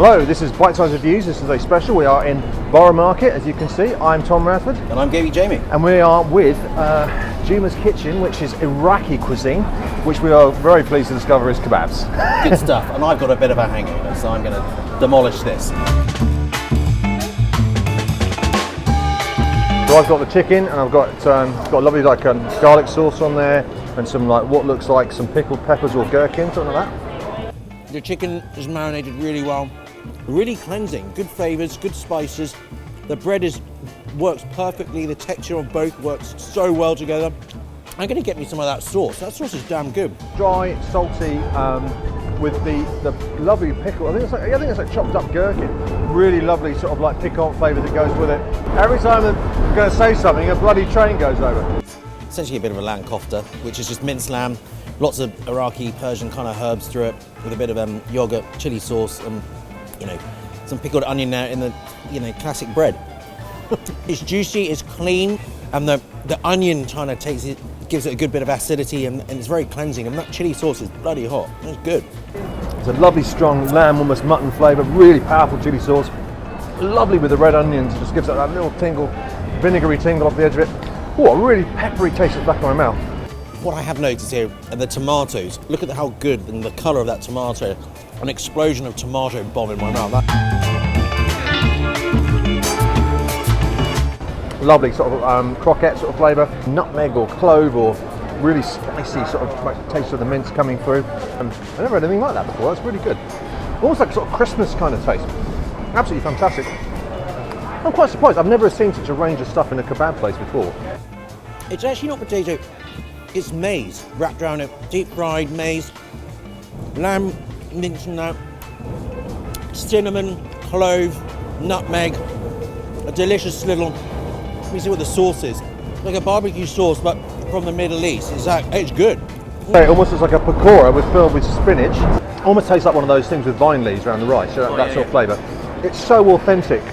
Hello, this is Bitesize Reviews. This is a special. We are in Borough Market, as you can see. I'm Tom Radford. And I'm Jamie. And we are with Juma's Kitchen, which is Iraqi cuisine, which we are very pleased to discover is kebabs. Good stuff. And I've got a bit of a hangover, so I'm going to demolish this. So I've got the chicken, and I've got a lovely garlic sauce on there, and some what looks like some pickled peppers or gherkin, something like that. The chicken is marinated really well, really cleansing, good flavours, good spices. The bread works perfectly, the texture of both works so well together. I'm going to get me some of that sauce. That sauce is damn good. Dry, salty, with the lovely pickle. I think it's like chopped up gherkin. Really lovely sort of piquant flavour that goes with it. Every time I'm going to say something, a bloody train goes over. Essentially a bit of a lamb kofta, which is just minced lamb, lots of Iraqi, Persian kind of herbs through it, with a bit of yogurt, chili sauce, and some pickled onion there in the classic bread. It's juicy, it's clean, and the onion kind of gives it a good bit of acidity, and it's very cleansing. And that chili sauce is bloody hot. It's good. It's a lovely strong lamb, almost mutton flavour, really powerful chili sauce. Lovely with the red onions, just gives it that little tingle, vinegary tingle off the edge of it. Oh, a really peppery taste at the back of my mouth. What I have noticed here are the tomatoes. Look at how good and the colour of that tomato. An explosion of tomato bomb in my mouth. Lovely sort of croquette sort of flavour, nutmeg or clove or really spicy sort of taste of the mince coming through. I never had anything like that before. That's really good. Almost like sort of Christmas kind of taste. Absolutely fantastic. I'm quite surprised. I've never seen such a range of stuff in a kebab place before. It's actually not potato. It's maize wrapped around it, deep fried maize, lamb minced in that, cinnamon, clove, nutmeg, a delicious little. Let me see what the sauce is. Like a barbecue sauce, but from the Middle East. It's good. It almost looks like a pakora filled with spinach. Almost tastes like one of those things with vine leaves around the rice. So that sort of flavour. It's so authentic,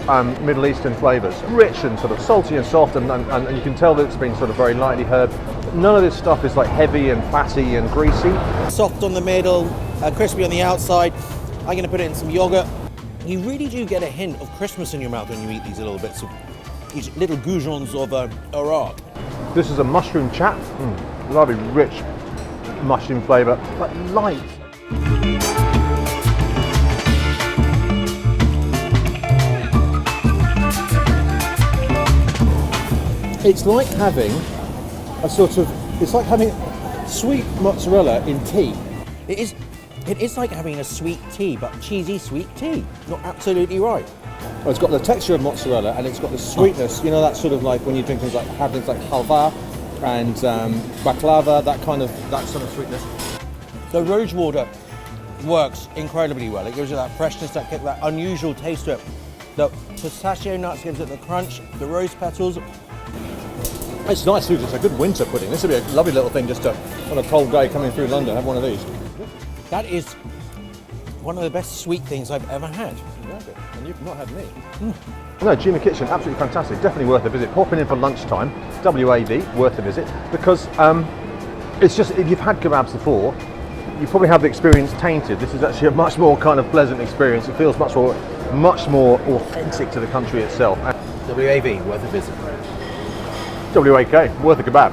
Middle Eastern flavours, rich and sort of salty and soft, and you can tell that it's been sort of very lightly herbed. None of this stuff is heavy and fatty and greasy. Soft on the middle, crispy on the outside. I'm going to put it in some yogurt. You really do get a hint of Christmas in your mouth when you eat these little bits of these little goujons of Iraq. This is a mushroom chat. Lovely, rich mushroom flavour, but light. It's like having it's like having sweet mozzarella in tea. It is like having a sweet tea, but cheesy sweet tea. Not absolutely right. Well, it's got the texture of mozzarella and it's got the sweetness, that sort of when you drink things like halva and baklava, that sort of sweetness. The rosewater works incredibly well. It gives it that freshness, that unusual taste to it. The pistachio nuts gives it the crunch, the rose petals. It's nice food. It's a good winter pudding. This would be a lovely little thing just on a cold day coming through London, have one of these. That is one of the best sweet things I've ever had. Exactly. And you've not had me. No, Juma Kitchen, absolutely fantastic. Definitely worth a visit. Popping in for lunchtime, WAV, worth a visit, because it's just, if you've had kebabs before, you probably have the experience tainted. This is actually a much more kind of pleasant experience. It feels much more authentic to the country itself. WAV, worth a visit. WAK, worth a kebab.